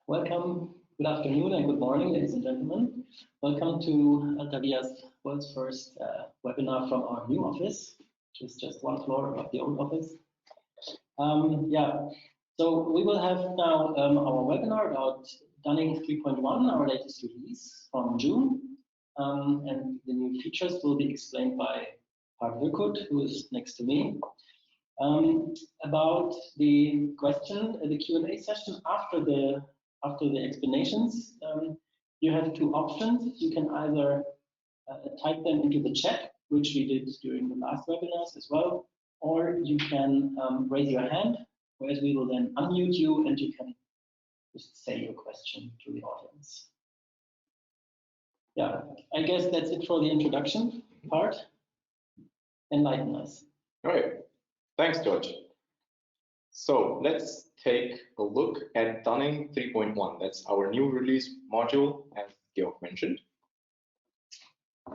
Welcome, good afternoon and good morning, ladies and gentlemen. Welcome to Alta Via's world's first webinar from our new office, which is just one floor above the old office. So we will have now our webinar about Dunning 3.1, our latest release from June. And the new features will be explained by Park Wilkut, who is next to me. About the Q&A session after the explanations, you have two options. You can either type them into the chat, which we did during the last webinars as well, or you can raise your hand, whereas we will then unmute you and you can just say your question to the audience. Yeah, I guess that's it for the introduction part. Enlighten us. All right. Thanks, George. So let's take a look at Dunning 3.1. That's our new release module, as Georg mentioned.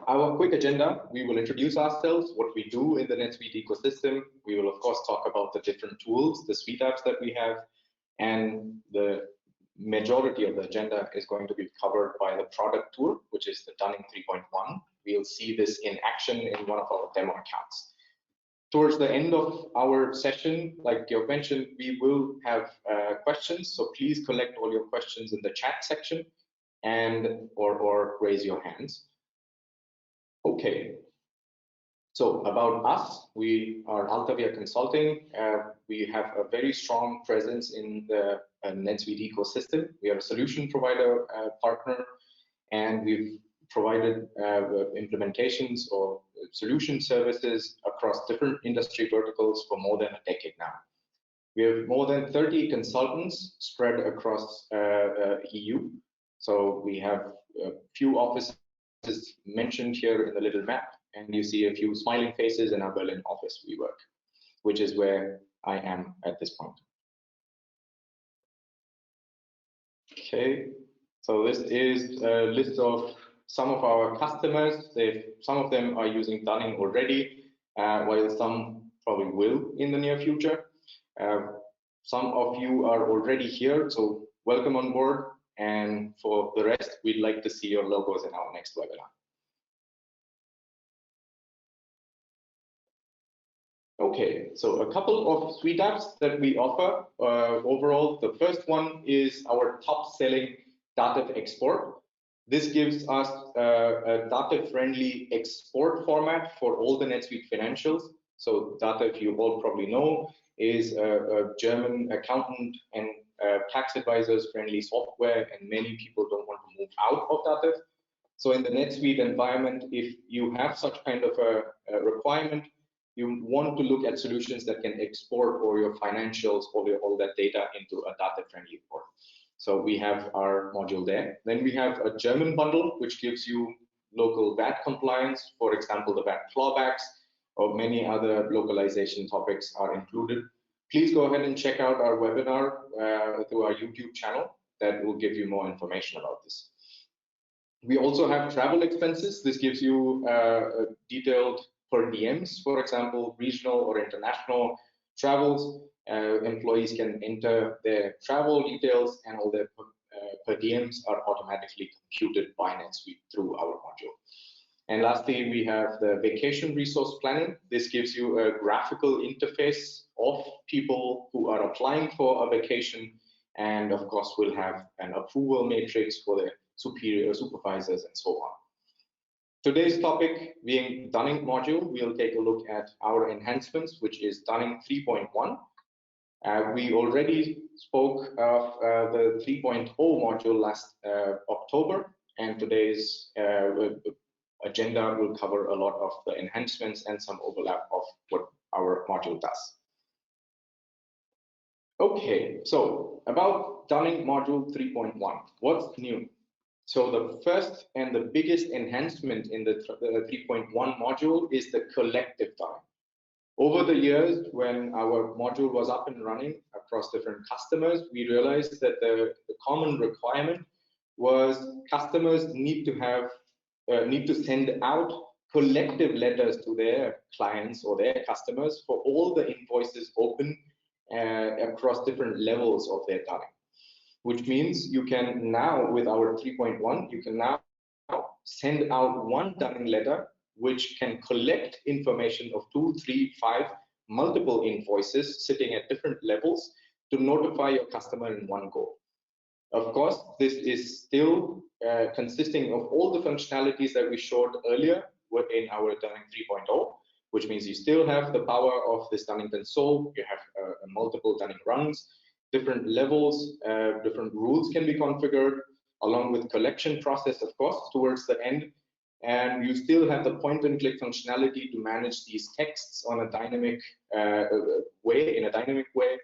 Our quick agenda: we will introduce ourselves, what we do in the NetSuite ecosystem. We will, of course, talk about the different tools, the SuiteApps that we have, and the majority of the agenda is going to be covered by the product tour, which is the Dunning 3.1. We'll see this in action in one of our demo accounts. Towards the end of our session, like Georg mentioned, we will have questions, so please collect all your questions in the chat section and or raise your hands. Okay, so about us, we are Alta Via Consulting. We have a very strong presence in the NetSuite ecosystem. We are a solution provider partner, and we've provided implementations or solution services across different industry verticals for more than a decade now. We have more than 30 consultants spread across EU. So we have a few offices mentioned here in the little map, and you see a few smiling faces in our Berlin office we work, which is where I am at this point. Okay, so this is a list of some of our customers. Some of them are using Dunning already, while some probably will in the near future. Some of you are already here, so welcome on board. And for the rest, we'd like to see your logos in our next webinar. Okay, so a couple of SuiteApps that we offer. Overall, the first one is our top-selling Datev export. This gives us a Datev-friendly export format for all the NetSuite financials. So Datev, you all probably know, is a German accountant and tax advisors friendly software, and many people don't want to move out of Datev. So in the NetSuite environment, if you have such kind of a requirement, you want to look at solutions that can export all your financials, all that data into a Datev-friendly port. So we have our module there. Then we have a German bundle, which gives you local VAT compliance. For example, the VAT clawbacks or many other localization topics are included. Please go ahead and check out our webinar through our YouTube channel. That will give you more information about this. We also have travel expenses. This gives you detailed per diems, for example, regional or international travels. Employees can enter their travel details, and all their per diems are automatically computed by NetSuite through our module. And lastly, we have the vacation resource planning. This gives you a graphical interface of people who are applying for a vacation, and of course, we'll have an approval matrix for the superior supervisors and so on. Today's topic being Dunning module, we'll take a look at our enhancements, which is Dunning 3.1. We already spoke of the 3.0 module last October, and today's agenda will cover a lot of the enhancements and some overlap of what our module does. Okay, so about Dunning module 3.1, what's new? So the first and the biggest enhancement in the 3.1 module is the collective Dunning. Over the years, when our module was up and running across different customers, we realized that the common requirement was customers need to send out collective letters to their clients or their customers for all the invoices open across different levels of their Dunning. which means you can now, with our 3.1, you can now send out one Dunning letter, which can collect information of 2, 3, 5, multiple invoices sitting at different levels to notify your customer in one go. Of course, this is still consisting of all the functionalities that we showed earlier in our Dunning 3.0, which means you still have the power of this Dunning console. You have multiple Dunning runs, different levels, different rules can be configured, along with collection process, of course, towards the end. And you still have the point and click functionality to manage these texts on a dynamic way,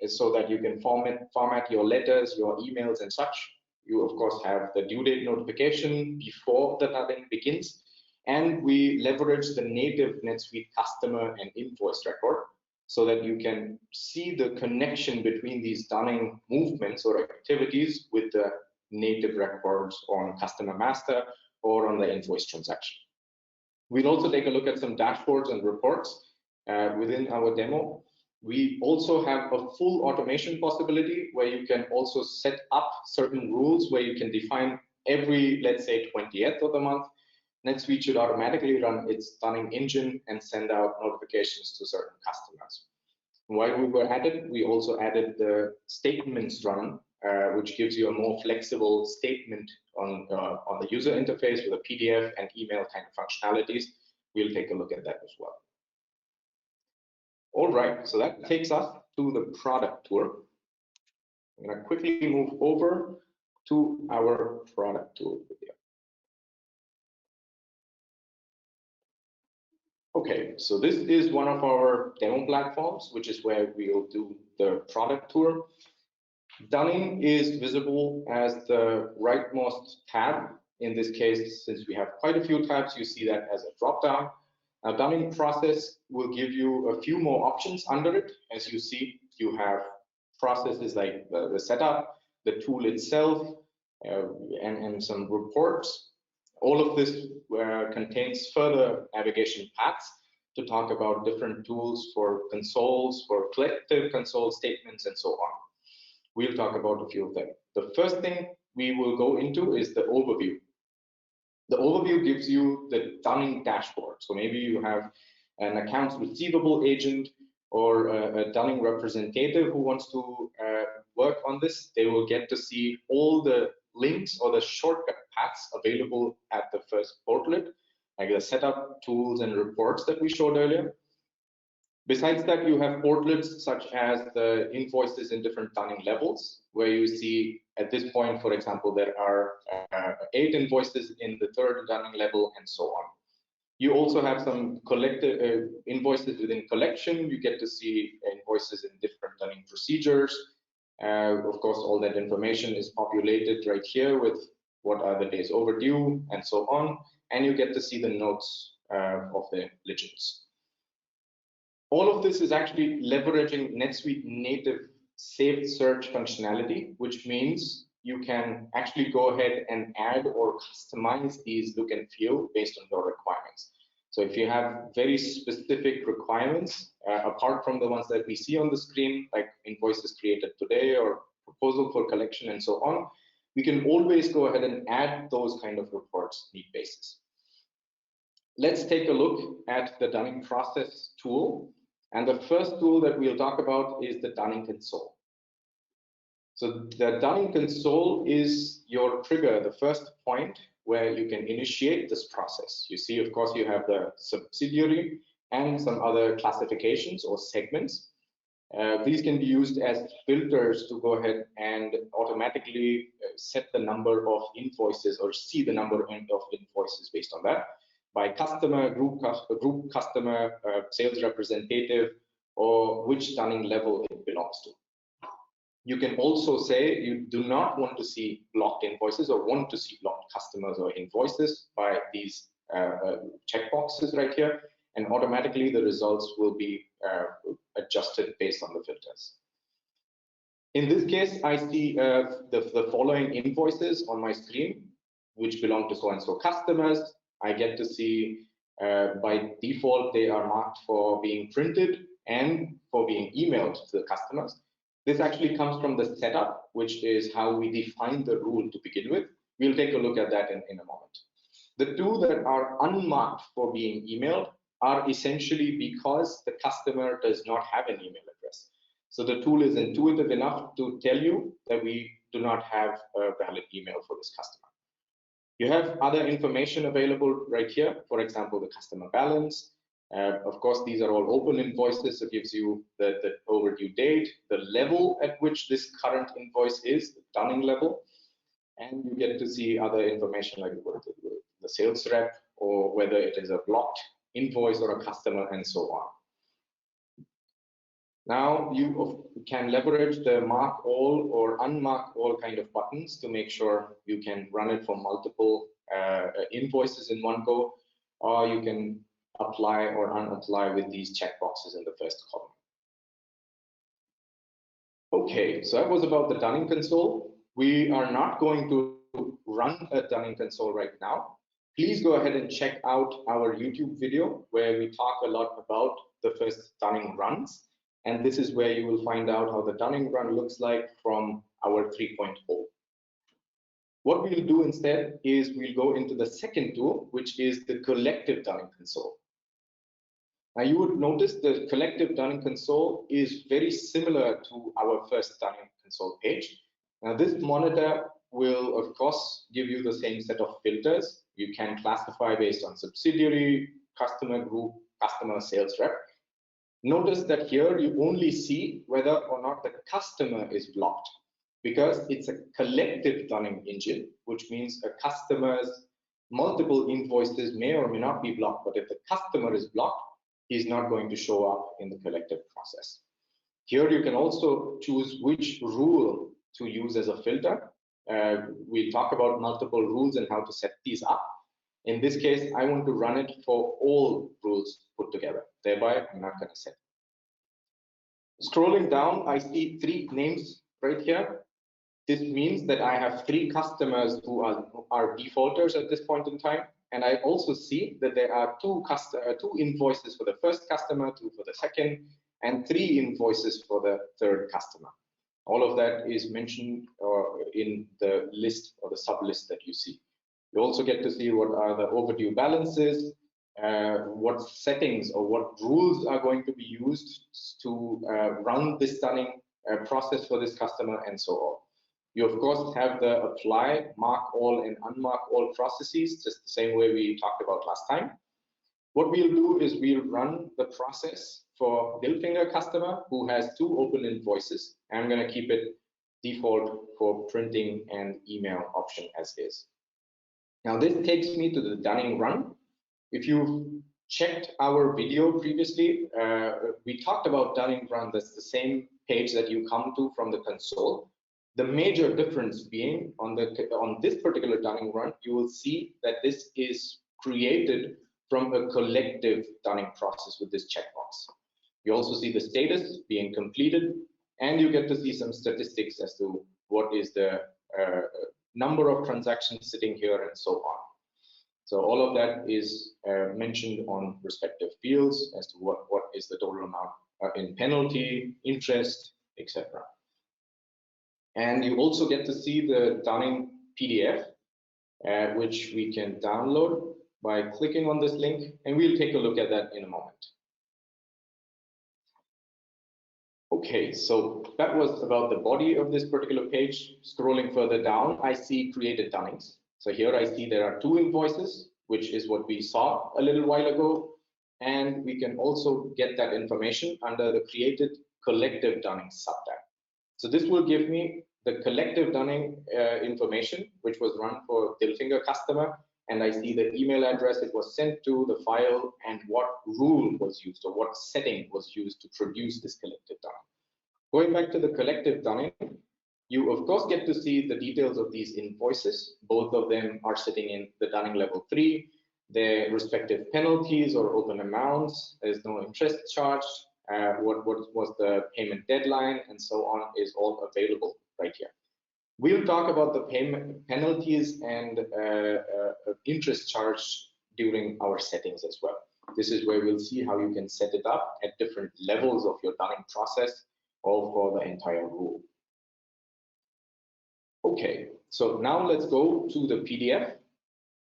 so that you can format your letters, your emails and such. You of course have the due date notification before the Dunning begins. And we leverage the native NetSuite customer and invoice record so that you can see the connection between these Dunning movements or activities with the native records on customer master or on the invoice transaction. We'll also take a look at some dashboards and reports within our demo. We also have a full automation possibility where you can also set up certain rules where you can define every, let's say, 20th of the month, NetSuite should automatically run its Dunning engine and send out notifications to certain customers. While we were at it, we also added the statements run, which gives you a more flexible statement on the user interface with a PDF and email kind of functionalities. We'll take a look at that as well. All right, so that takes us to the product tour. I'm going to quickly move over to our product tour video. Okay, so this is one of our demo platforms, which is where we'll do the product tour. Dunning is visible as the rightmost tab. In this case, since we have quite a few tabs, you see that as a drop-down. Now, Dunning process will give you a few more options under it. As you see, you have processes like the setup, the tool itself, and some reports. All of this contains further navigation paths to talk about different tools for consoles, for collective console statements, and so on. We'll talk about a few of them. The first thing we will go into is the overview. The overview gives you the Dunning dashboard. So maybe you have an accounts receivable agent or a Dunning representative who wants to work on this. They will get to see all the links or the shortcut paths available at the first portlet, like the setup, tools, and reports that we showed earlier. Besides that, you have portlets such as the invoices in different Dunning levels, where you see at this point, for example, there are 8 invoices in the 3rd Dunning level, and so on. You also have some collected invoices within collection. You get to see invoices in different Dunning procedures. Of course, all that information is populated right here with what are the days overdue and so on. And you get to see the notes of the legends. All of this is actually leveraging NetSuite native saved search functionality, which means you can actually go ahead and add or customize these look and feel based on your requirements. So if you have very specific requirements, apart from the ones that we see on the screen, like invoices created today or proposal for collection and so on, we can always go ahead and add those kind of reports need basis. Let's take a look at the Dunning process tool. And the first tool that we'll talk about is the Dunning console. So the Dunning console is your trigger, the first point where you can initiate this process. You see, of course, you have the subsidiary and some other classifications or segments. These can be used as filters to go ahead and automatically set the number of invoices or see the number of invoices based on that by customer, group customer, sales representative, or which Dunning level it belongs to. You can also say you do not want to see blocked invoices or want to see blocked customers or invoices by these checkboxes right here, and automatically the results will be adjusted based on the filters. In this case, I see the following invoices on my screen, which belong to so-and-so customers. I get to see by default, they are marked for being printed and for being emailed to the customers. This actually comes from the setup. which is how we define the rule to begin with. We'll take a look at that in a moment. The two that are unmarked for being emailed are essentially because the customer does not have an email address. So the tool is intuitive enough to tell you that we do not have a valid email for this customer. You have other information available right here, for example, the customer balance. Of course, these are all open invoices, so it gives you the overdue date, the level at which this current invoice is, the Dunning level, and you get to see other information like the sales rep, or whether it is a blocked invoice or a customer, and so on. Now you can leverage the mark all or unmark all kind of buttons to make sure you can run it for multiple invoices in one go, or you can apply or unapply with these checkboxes in the first column. Okay, so that was about the Dunning console. We are not going to run a Dunning console right now. Please go ahead and check out our YouTube video where we talk a lot about the first Dunning runs. And this is where you will find out how the Dunning run looks like from our 3.0. What we'll do instead is we'll go into the second tool, which is the collective Dunning console. Now you would notice the collective Dunning console is very similar to our first Dunning console page. Now this monitor will of course give you the same set of filters. You can classify based on subsidiary, customer group, customer, sales rep. Notice that here you only see whether or not the customer is blocked, because it's a collective Dunning engine, which means a customer's multiple invoices may or may not be blocked, but if the customer is blocked, he's not going to show up in the collective process. Here you can also choose which rule to use as a filter. We'll talk about multiple rules and how to set these up. In this case, I want to run it for all rules put together. Thereby, I'm not going to set. Scrolling down, I see 3 names right here. This means that I have 3 customers who are defaulters at this point in time. And I also see that there are 2 invoices for the first customer, 2 for the second, and 3 invoices for the third customer. All of that is mentioned in the list or the sub list that you see. You also get to see what are the overdue balances, what settings or what rules are going to be used to run this Dunning process for this customer, and so on. You of course have the apply, mark all, and unmark all processes, just the same way we talked about last time. What we'll do is we'll run the process for Billfinger customer who has 2 open invoices. I'm going to keep it default for printing and email option as is. Now this takes me to the Dunning run. If you've checked our video previously, we talked about Dunning run. That's the same page that you come to from the console. The major difference being on this particular Dunning run, you will see that this is created from a collective Dunning process with this checkbox. You also see the status being completed, and you get to see some statistics as to what is the number of transactions sitting here and so on. So all of that is mentioned on respective fields as to what is the total amount in penalty, interest, etc. And you also get to see the Dunning PDF, which we can download by clicking on this link, and we'll take a look at that in a moment. Okay, so that was about the body of this particular page. Scrolling further down, I see created Dunnings. So here I see there are 2 invoices, which is what we saw a little while ago. And we can also get that information under the created collective Dunning subtab. So this will give me the collective Dunning information, which was run for Billfinger customer. And I see the email address it was sent to, the file, and what rule was used or what setting was used to produce this collective Dunning. Going back to the collective Dunning, you of course get to see the details of these invoices. Both of them are sitting in the Dunning level 3. Their respective penalties or open amounts. There's no interest charged. What was the payment deadline, and so on is all available right here. We'll talk about the payment penalties and interest charge during our settings as well. This is where we'll see how you can set it up at different levels of your Dunning process, all for the entire rule. Okay, so now let's go to the PDF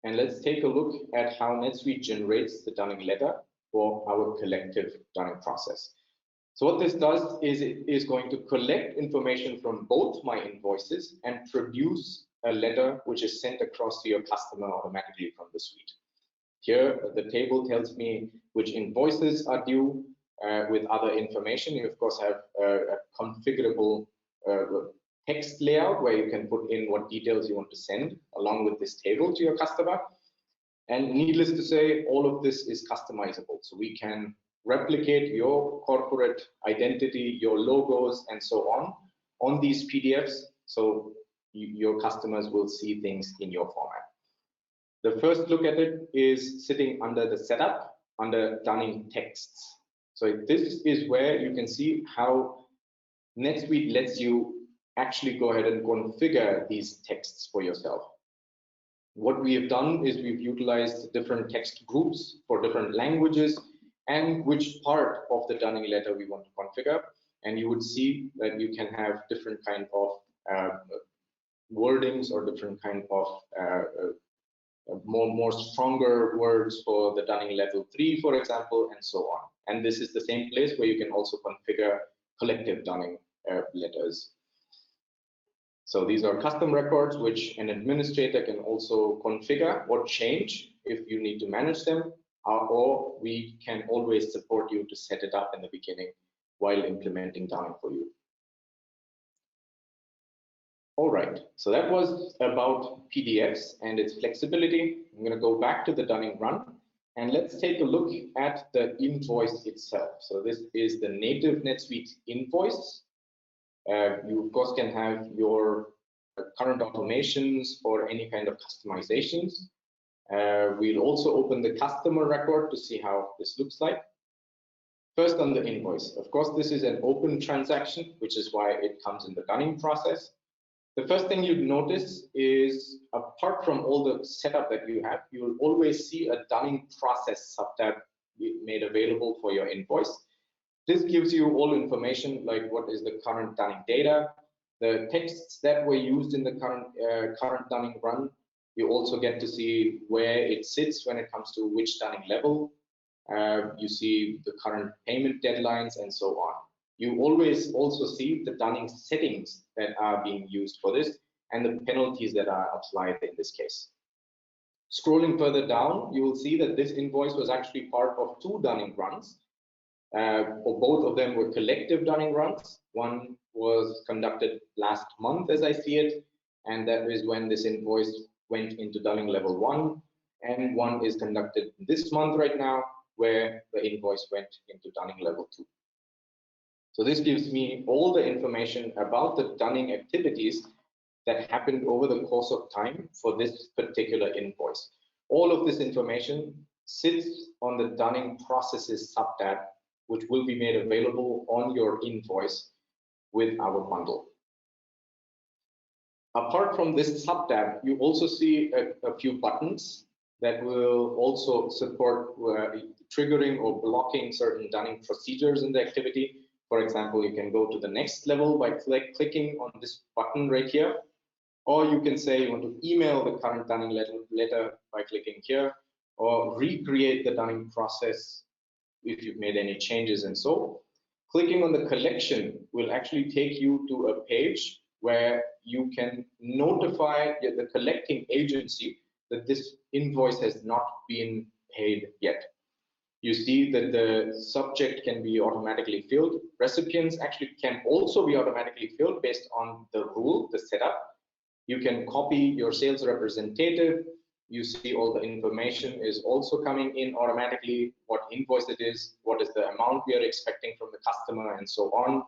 and let's take a look at how NetSuite generates the Dunning letter for our collective Dunning process. So what this does is it is going to collect information from both my invoices and produce a letter which is sent across to your customer automatically from the suite. Here, the table tells me which invoices are due with other information. You, of course, have a configurable text layout where you can put in what details you want to send along with this table to your customer. And needless to say, all of this is customizable. So we can replicate your corporate identity, your logos, and so on these PDFs. So your customers will see things in your format. The first look at it is sitting under the setup, under Dunning texts. So this is where you can see how NetSuite lets you actually go ahead and configure these texts for yourself. What we have done is we've utilized different text groups for different languages and which part of the Dunning letter we want to configure. And you would see that you can have different kind of wordings or different kind of more stronger words for the Dunning level 3, for example, and so on. And this is the same place where you can also configure collective Dunning letters. So these are custom records which an administrator can also configure or change if you need to manage them, or we can always support you to set it up in the beginning while implementing Dunning for you. All right, so that was about PDFs and its flexibility. I'm going to go back to the Dunning run and let's take a look at the invoice itself. So this is the native NetSuite invoice. You of course can have your current automations or any kind of customizations. We'll also open the customer record to see how this looks like. First on the invoice, of course, this is an open transaction, which is why it comes in the Dunning process. The first thing you'd notice is, apart from all the setup that you have, you will always see a Dunning process subtab made available for your invoice. This gives you all information like what is the current Dunning data, the texts that were used in the current Dunning run. You also get to see where it sits when it comes to which Dunning level. You see the current payment deadlines and so on. You always also see the Dunning settings that are being used for this and the penalties that are applied in this case. Scrolling further down, you will see that this invoice was actually part of 2 Dunning runs. Or both of them were collective Dunning runs. One was conducted last month as I see it, and that is when this invoice went into Dunning level 1, and one is conducted this month right now where the invoice went into Dunning level 2. So this gives me all the information about the Dunning activities that happened over the course of time for this particular invoice. All of this information sits on the Dunning processes subtab, which will be made available on your invoice with our bundle. Apart from this subtab, you also see a few buttons that will also support triggering or blocking certain Dunning procedures in the activity. For example, you can go to the next level by clicking on this button right here, or you can say you want to email the current Dunning letter by clicking here, or recreate the Dunning process if you've made any changes and so. Clicking on the collection will actually take you to a page where you can notify the collecting agency that this invoice has not been paid yet. You see that the subject can be automatically filled. Recipients actually can also be automatically filled based on the rule, the setup. You can copy your sales representative. You see all the information is also coming in automatically, what invoice it is, what is the amount we are expecting from the customer, and so on.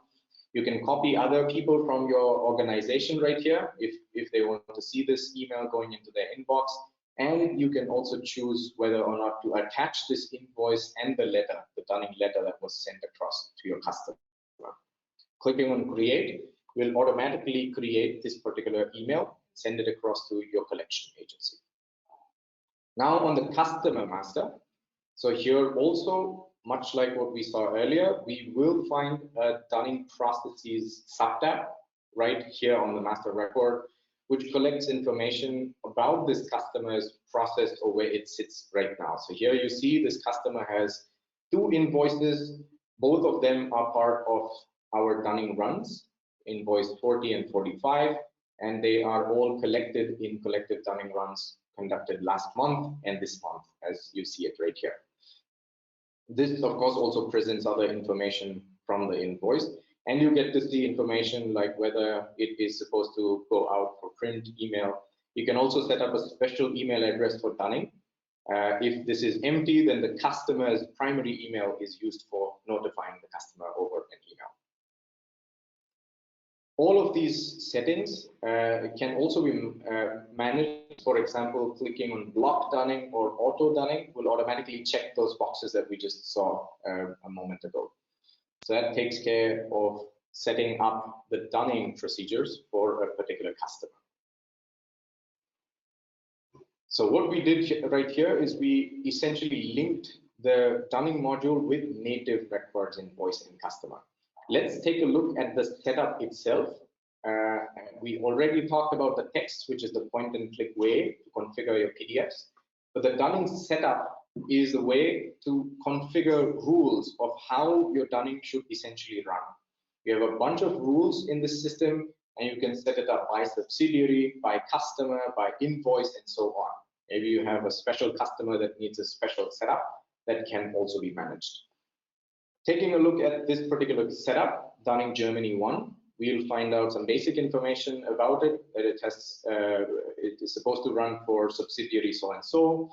You can copy other people from your organization right here if they want to see this email going into their inbox. And you can also choose whether or not to attach this invoice and the letter, the Dunning letter that was sent across to your customer. Clicking on create will automatically create this particular email, send it across to your collection agency. Now on the customer master, so here also, much like what we saw earlier, we will find a Dunning processes subtab right here on the master record, which collects information about this customer's process or where it sits right now. So here you see this customer has 2 invoices. Both of them are part of our Dunning runs, invoice 40 and 45, and they are all collected in collective Dunning runs conducted last month and this month, as you see it right here. This, of course, also presents other information from the invoice, and you get to see information like whether it is supposed to go out for print, email. You can also set up a special email address for Dunning. If this is empty, then the customer's primary email is used for notifying the customer over an email. All of these settings can also be managed. For example, clicking on block Dunning or auto Dunning will automatically check those boxes that we just saw a moment ago. So that takes care of setting up the Dunning procedures for a particular customer. So what we did right here is we essentially linked the Dunning module with native records in Voice and Customer. Let's take a look at the setup itself. We already talked about the text, which is the point and click way to configure your PDFs. But the Dunning setup is the way to configure rules of how your Dunning should essentially run. You have a bunch of rules in this system, and you can set it up by subsidiary, by customer, by invoice, and so on. Maybe you have a special customer that needs a special setup that can also be managed. Taking a look at this particular setup, Dunning Germany 1, we'll find out some basic information about it, that it has, it is supposed to run for subsidiary so-and-so,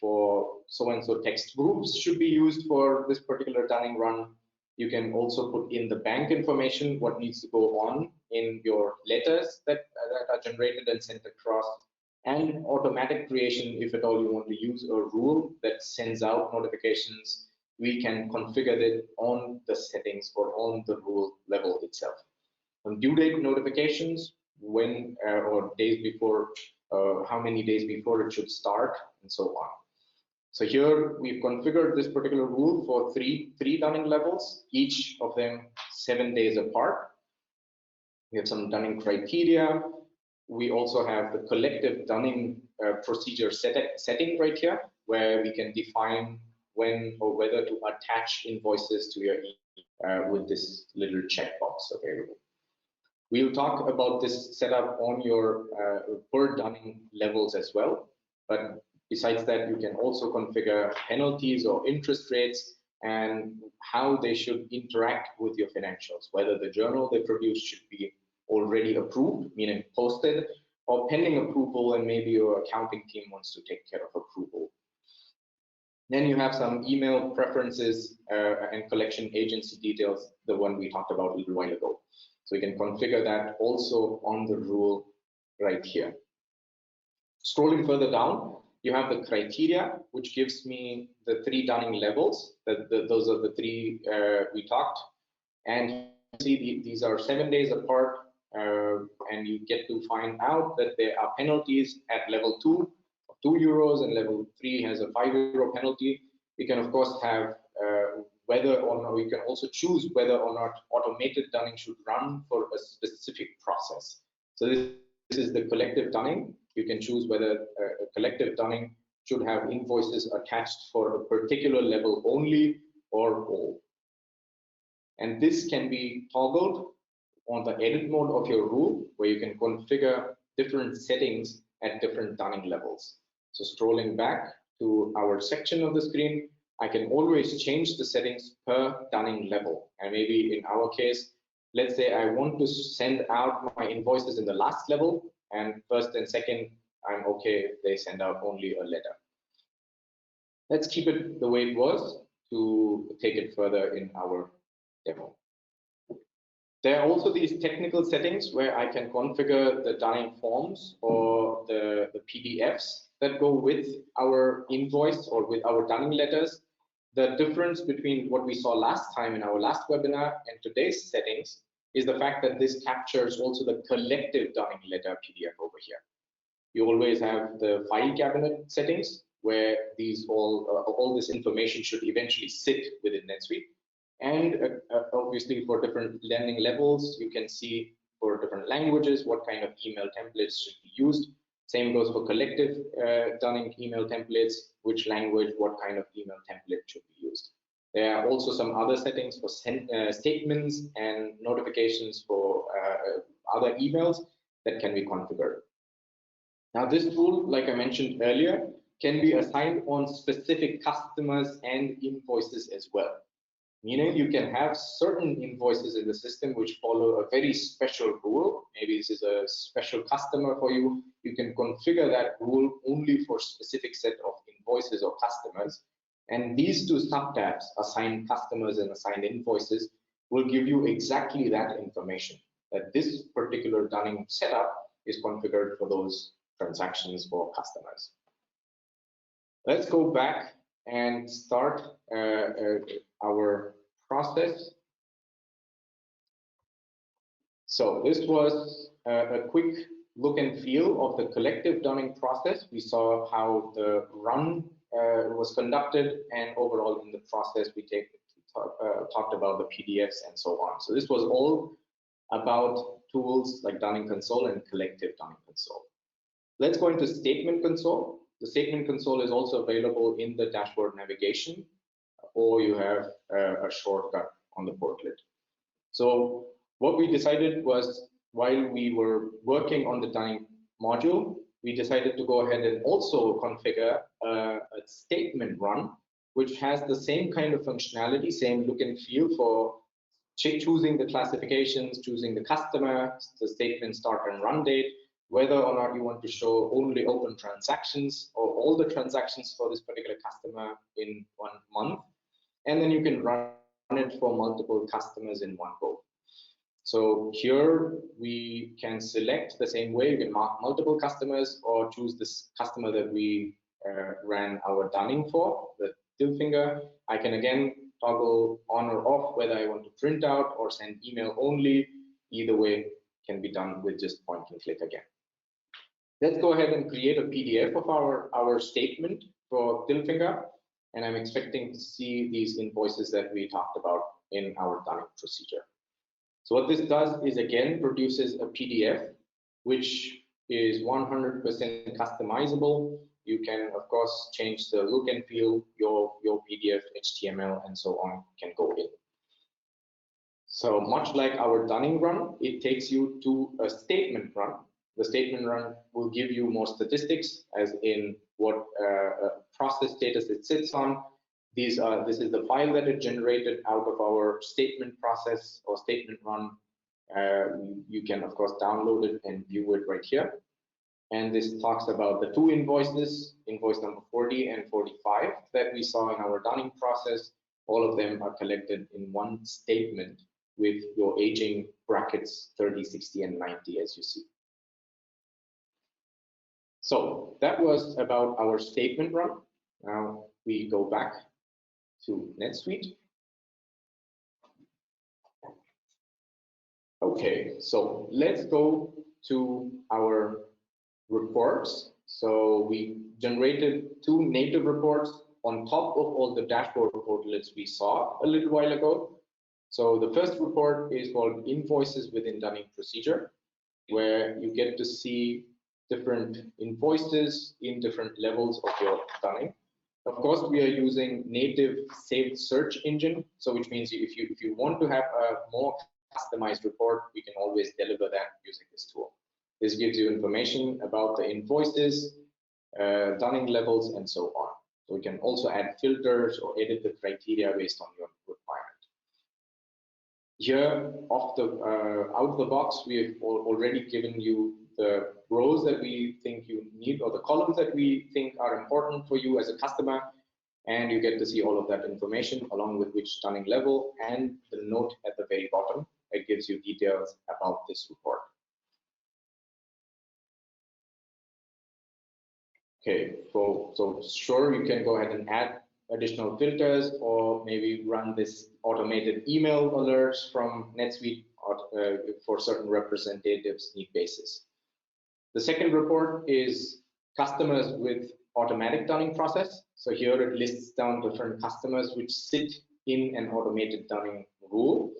for so-and-so text groups should be used for this particular Dunning run. You can also put in the bank information, what needs to go on in your letters that are generated and sent across, and automatic creation, if at all you want to use a rule that sends out notifications. We can configure it on the settings or on the rule level itself. On due date notifications, when or days before, how many days before it should start, and so on. So here we've configured this particular rule for three Dunning levels, each of them 7 days apart. We have some Dunning criteria. We also have the collective Dunning procedure setting right here, where we can define when or whether to attach invoices to your with this little checkbox available. We'll talk about this setup on your per Dunning levels as well, but besides that, you can also configure penalties or interest rates and how they should interact with your financials, whether the journal they produce should be already approved, meaning posted, or pending approval, and maybe your accounting team wants to take care of approval. Then you have some email preferences and collection agency details, the one we talked about a little while ago. So you can configure that also on the rule right here. Scrolling further down, you have the criteria, which gives me the 3 Dunning levels. Those are the 3 we talked. And see, these are 7 days apart, and you get to find out that there are penalties at level 2. €2 and level 3 has a €5 penalty. We can of course have whether or not, we can also choose whether or not automated Dunning should run for a specific process. So this is the collective Dunning. You can choose whether a collective Dunning should have invoices attached for a particular level only or all. And this can be toggled on the edit mode of your rule, where you can configure different settings at different Dunning levels. So scrolling back to our section of the screen, I can always change the settings per Dunning level. And maybe in our case, let's say I want to send out my invoices in the last level, and first and second, I'm okay if they send out only a letter. Let's keep it the way it was to take it further in our demo. There are also these technical settings where I can configure the Dunning forms or the PDFs that go with our invoice or with our Dunning letters. The difference between what we saw last time in our last webinar and today's settings is the fact that this captures also the collective Dunning letter PDF over here. You always have the file cabinet settings where these all this information should eventually sit within NetSuite. And obviously for different learning levels, you can see for different languages, what kind of email templates should be used. Same goes for collective Dunning email templates, which language, what kind of email template should be used. There are also some other settings for statements and notifications for other emails that can be configured. Now, this tool, like I mentioned earlier, can be assigned on specific customers and invoices as well. Meaning you can have certain invoices in the system which follow a very special rule. Maybe this is a special customer for you. You can configure that rule only for a specific set of invoices or customers. And these two subtabs, assigned customers and assigned invoices, will give you exactly that information, that this particular Dunning setup is configured for those transactions for customers. Let's go back and start our process. So this was a quick look and feel of the collective Dunning process. We saw how the run was conducted, and overall in the process we talked about the PDFs and so on. So this was all about tools like Dunning Console and collective Dunning Console. Let's go into Statement Console. The Statement Console is also available in the dashboard navigation, or you have a shortcut on the portlet. So what we decided was, while we were working on the Dunning module, we decided to go ahead and also configure a statement run, which has the same kind of functionality, same look and feel for choosing the classifications, choosing the customer, the statement start and run date, whether or not you want to show only open transactions or all the transactions for this particular customer in 1 month. And then you can run it for multiple customers in one go. So here we can select the same way. You can mark multiple customers or choose this customer that we ran our Dunning for, the till finger. I can again toggle on or off whether I want to print out or send email only. Either way can be done with just point and click again. Let's go ahead and create a PDF of our statement for till finger. And I'm expecting to see these invoices that we talked about in our Dunning procedure. So what this does is, again, produces a PDF, which is 100% customizable. You can, of course, change the look and feel. Your PDF, HTML, and so on can go in. So much like our Dunning run, it takes you to a statement run. The statement run will give you more statistics, as in what process status it sits on. This is the file that it generated out of our statement process or statement run. You can, of course, download it and view it right here. And this talks about the two invoices, invoice number 40 and 45 that we saw in our Dunning process. All of them are collected in one statement with your aging brackets 30, 60, and 90, as you see. So that was about our statement run. Now we go back to NetSuite. Okay, so let's go to our reports. So we generated 2 native reports on top of all the dashboard portlets we saw a little while ago. So the first report is called Invoices within Dunning procedure, where you get to see different invoices in different levels of your Dunning. Of course, we are using native saved search engine, so which means if you want to have a more customized report, we can always deliver that using this tool. This gives you information about the invoices, Dunning levels, and so on. So we can also add filters or edit the criteria based on your requirement. Here, out of the box, we have already given you the rows that we think you need, or the columns that we think are important for you as a customer, and you get to see all of that information along with which Dunning level and the note at the very bottom. It gives you details about this report. Okay, so sure, you can go ahead and add additional filters, or maybe run this automated email alerts from NetSuite for certain representatives need basis. The second report is customers with automatic Dunning process. So here it lists down different customers which sit in an automated Dunning rule.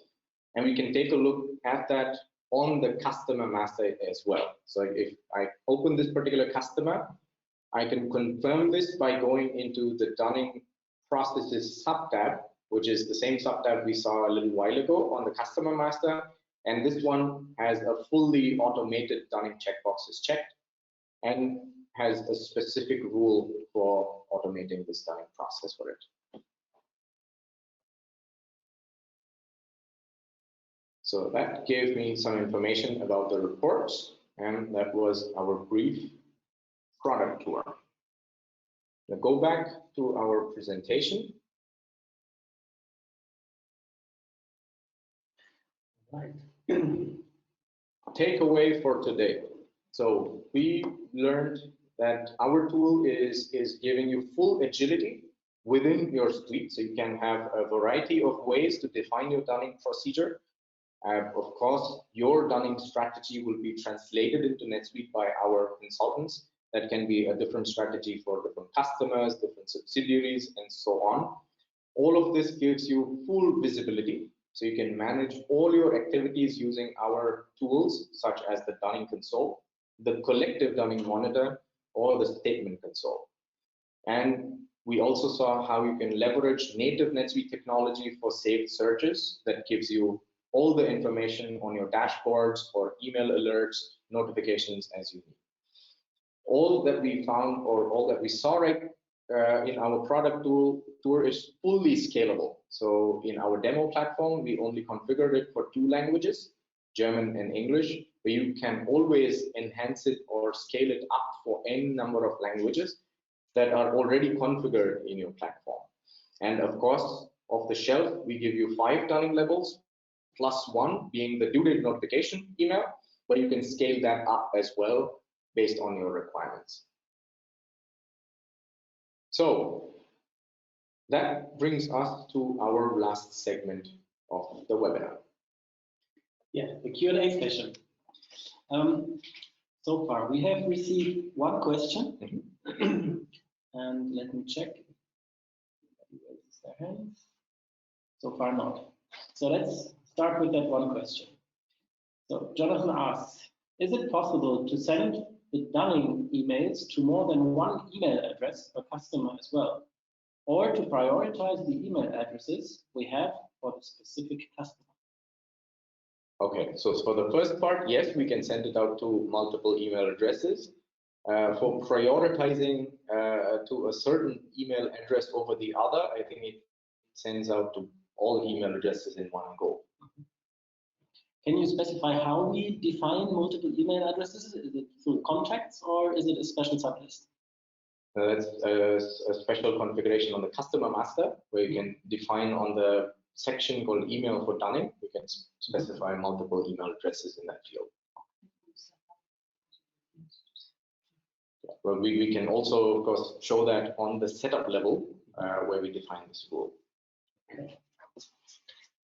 And we can take a look at that on the customer master as well. So if I open this particular customer, I can confirm this by going into the Dunning processes subtab, which is the same subtab we saw a little while ago on the customer master. And this one has a fully automated Dunning checkboxes checked and has a specific rule for automating this Dunning process for it. So that gave me some information about the reports, and that was our brief product tour. Now go back to our presentation. Right. Takeaway for today. So we learned that our tool is giving you full agility within your suite. So you can have a variety of ways to define your Dunning procedure. Of course, your Dunning strategy will be translated into NetSuite by our consultants. That can be a different strategy for different customers, different subsidiaries, and so on. All of this gives you full visibility. So you can manage all your activities using our tools, such as the Dunning console, the collective Dunning monitor, or the statement console. And we also saw how you can leverage native NetSuite technology for saved searches that gives you all the information on your dashboards or email alerts, notifications as you need. All that we found, or all that we saw right in our product tour is fully scalable. So in our demo platform, we only configured it for 2 languages, German and English, but you can always enhance it or scale it up for any number of languages that are already configured in your platform. And of course, off the shelf, we give you 5 Dunning levels, +1 being the due date notification email, but you can scale that up as well based on your requirements. So that brings us to our last segment of the webinar. Yeah, the Q&A session. So far, we have received 1 question. And let me check. Raises their hands. So far, not. So let's start with that 1 question. So Jonathan asks, is it possible to send the Dunning emails to more than 1 email address per customer as well, or to prioritize the email addresses we have for the specific customer? Okay, so for the first part, yes, we can send it out to multiple email addresses. For prioritizing to a certain email address over the other, I think it sends out to all email addresses in one go. Can you specify how we define multiple email addresses? Is it through contacts or is it a special sublist? That's a special configuration on the customer master, where you can define on the section called email for Dunning, you can specify multiple email addresses in that field. Yeah, but we can also, of course, show that on the setup level where we define this rule. Okay.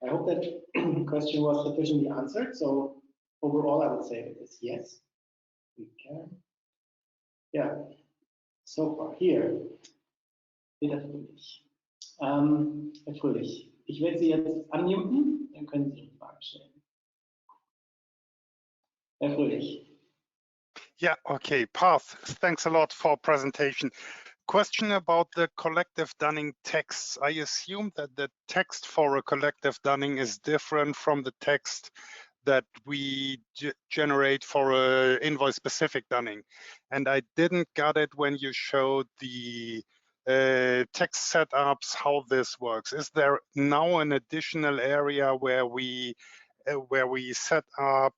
I hope that question was sufficiently answered. So overall, I would say it is yes, we can. Yeah, so far here. Bitte fröhlich. Herr Fröhlich, ich werde Sie jetzt unmuten, dann können Sie Ihre Frage stellen. Herr Fröhlich. Yeah, okay, Path, thanks a lot for presentation. Question about the collective Dunning texts. I assume that the text for a collective Dunning is different from the text that we generate for a invoice specific Dunning. And I didn't get it when you showed the text setups, how this works. Is there now an additional area where we set up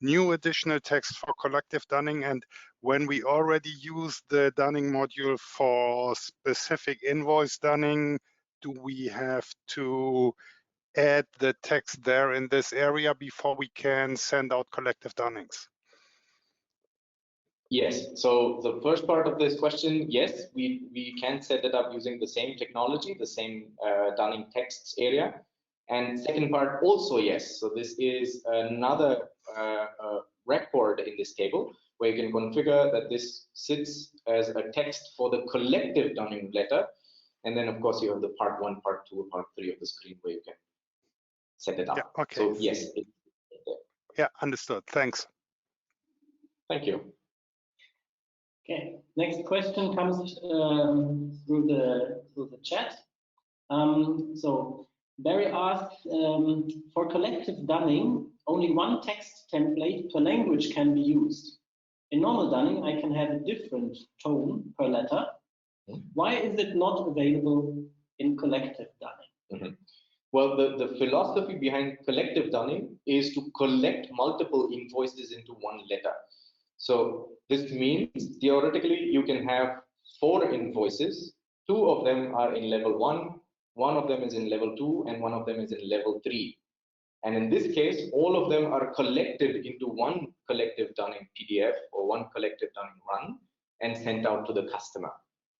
new additional text for collective Dunning, and when we already use the Dunning module for specific invoice Dunning, do we have to add the text there in this area before we can send out collective Dunnings? Yes, so the first part of this question, yes, we can set it up using the same technology, the same Dunning texts area. And second part also yes, so this is another record in this table where you can configure that this sits as a text for the collective Dunning letter. And then of course you have the part 1, part 2, part 3 of the screen where you can set it up. Yeah, okay. So yes. Yeah, understood. Thanks. Thank you. Okay, next question comes through the chat. So Barry asks, for collective dunning, only one text template per language can be used. In normal dunning, I can have a different tone per letter. Why is it not available in collective dunning? Well, the philosophy behind collective dunning is to collect multiple invoices into one letter. So this means theoretically you can have 4 invoices. 2 of them are in level 1, 1 of them is in level 2, and 1 of them is in level 3. And in this case, all of them are collected into one collective dunning PDF or one collective dunning run and sent out to the customer.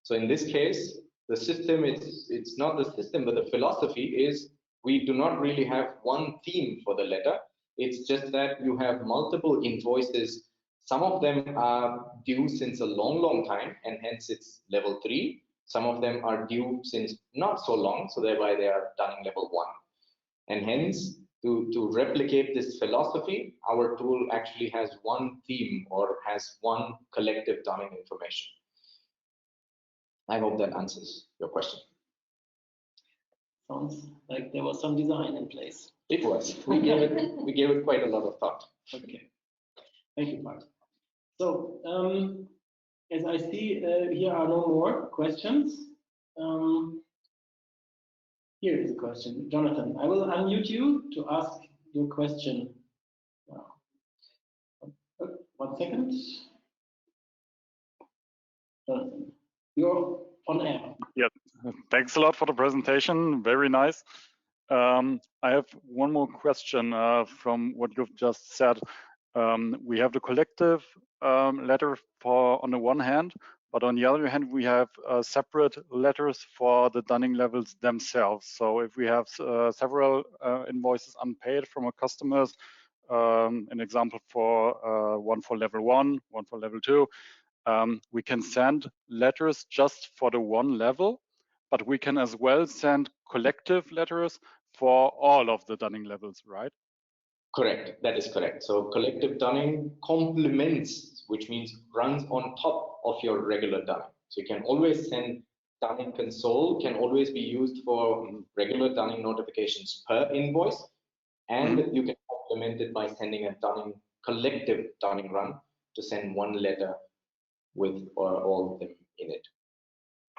So in this case, the system it's not the system, but the philosophy is we do not really have one theme for the letter. It's just that you have multiple invoices. Some of them are due since a long time, and hence it's level 3. Some of them are due since not so long, so thereby they are dunning level 1. And hence, to replicate this philosophy, our tool actually has one theme or has one collective dunning information. I hope that answers your question. Sounds like there was some design in place. It was. We gave it quite a lot of thought. Okay. Thank you, Bart. So, as I see, here are no more questions. Here is a question. Jonathan, I will unmute you to ask your question. 1 second. Jonathan, you're on air. Yeah, thanks a lot for the presentation. Very nice. I have one more question from what you've just said. We have the collective letter for on the one hand, but on the other hand, we have separate letters for the dunning levels themselves. So if we have several invoices unpaid from our customers, an example for one for level 1, one for level 2, we can send letters just for the one level, but we can as well send collective letters for all of the dunning levels, right? Correct, that is correct. So collective dunning complements, which means runs on top of your regular dunning. So you can always send dunning console, can always be used for regular dunning notifications per invoice, and you can complement it by sending a dunning collective dunning run to send one letter with all of them in it.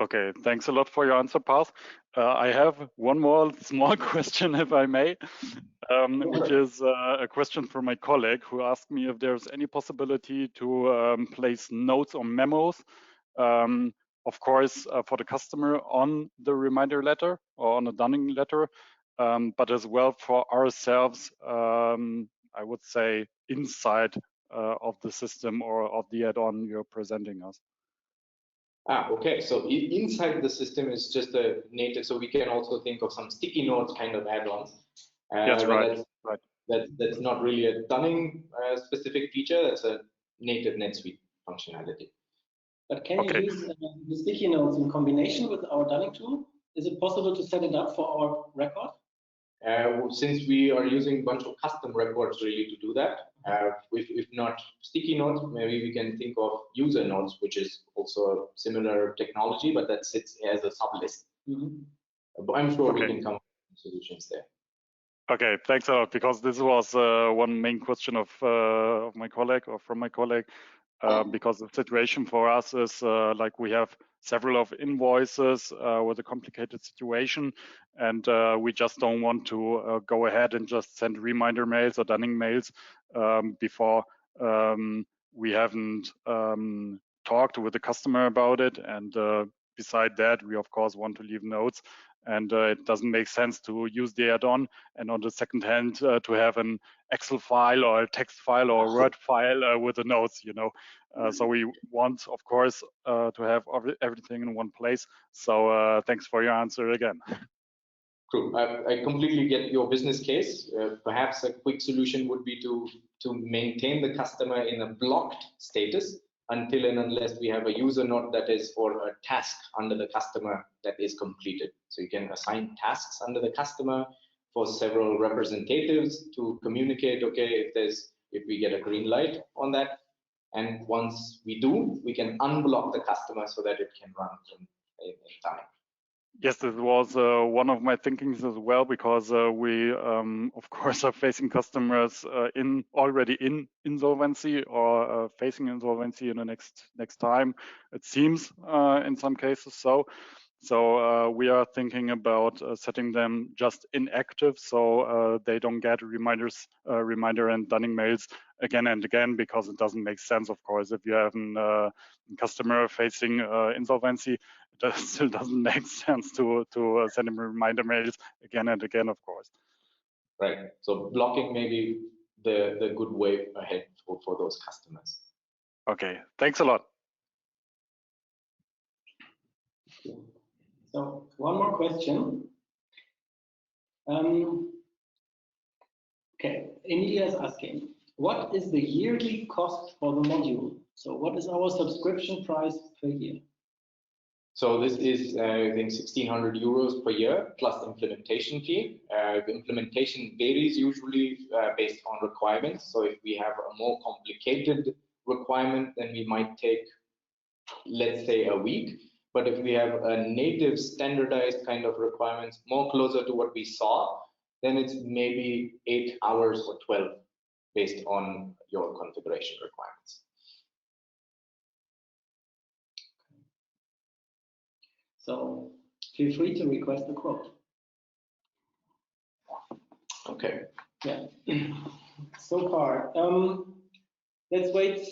Okay, thanks a lot for your answer, Parth. I have one more small question, if I may, which is a question from my colleague who asked me if there's any possibility to place notes or memos, of course, for the customer on the reminder letter or on a dunning letter, but as well for ourselves, I would say, inside of the system or of the add-on you're presenting us. Okay, so inside the system is just a native, so we can also think of some sticky notes kind of add-ons. That's right. That's not really a dunning specific feature, that's a native NetSuite functionality. But can you use the sticky notes in combination with our dunning tool? Is it possible to set it up for our record? Since we are using a bunch of custom records really to do that, if not sticky notes, maybe we can think of user notes, which is also a similar technology, but that sits as a sublist. But I'm sure we can come up with solutions there. Okay, thanks a lot, because this was one main question of my colleague or from my colleague, because the situation for us is like we have several of invoices with a complicated situation, and we just don't want to go ahead and just send reminder mails or dunning mails before we haven't talked with the customer about it. And beside that, we of course want to leave notes, and it doesn't make sense to use the add-on and on the second hand to have an Excel file or a text file or a Word file with the notes, you know. So we want, of course, to have everything in one place. So thanks for your answer again. True. I completely get your business case. Perhaps a quick solution would be to maintain the customer in a blocked status until and unless we have a user note that is for a task under the customer that is completed. So you can assign tasks under the customer, for several representatives to communicate, okay, if we get a green light on that. And once we do, we can unblock the customer so that it can run in time. Yes, this was one of my thinkings as well, because we, of course, are facing customers already in insolvency or facing insolvency in the next time. It seems in some cases so. So we are thinking about setting them just inactive, so they don't get reminder and Dunning mails again and again, because it doesn't make sense, of course, if you have a customer facing insolvency. It still doesn't make sense to send him reminder mails again and again, of course. Right. So blocking may be the good way ahead for those customers. Okay. Thanks a lot. So one more question. Okay, Emilia is asking, what is the yearly cost for the module? So what is our subscription price per year? So this is, I think, 1,600 euros per year plus implementation fee. The implementation varies usually based on requirements. So if we have a more complicated requirement, then we might take, let's say, a week. But if we have a native standardized kind of requirements, more closer to what we saw, then it's maybe 8 hours or 12 based on your configuration requirements. So feel free to request a quote. Okay. Yeah. So far, let's wait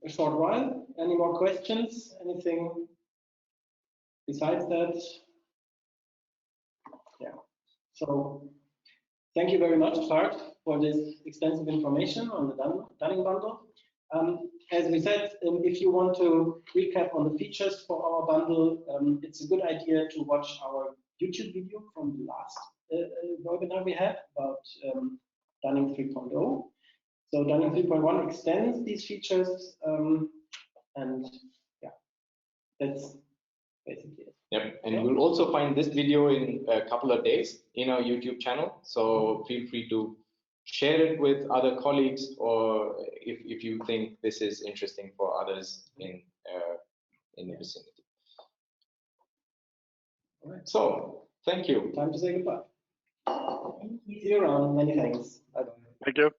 a short while. Any more questions? Anything besides that? Yeah. So thank you very much, Bart, for this extensive information on the Dunning bundle. As we said, if you want to recap on the features for our bundle, it's a good idea to watch our YouTube video from the last webinar we had about Dunning 3.0. So Dunning 3.1 extends these features, and yeah, that's basically it. Yep, and you'll also find this video in a couple of days in our YouTube channel. So feel free to share it with other colleagues, or if you think this is interesting for others in the vicinity. All right. So thank you. Time to say goodbye. See you around. Many thanks. Bye-bye. Thank you.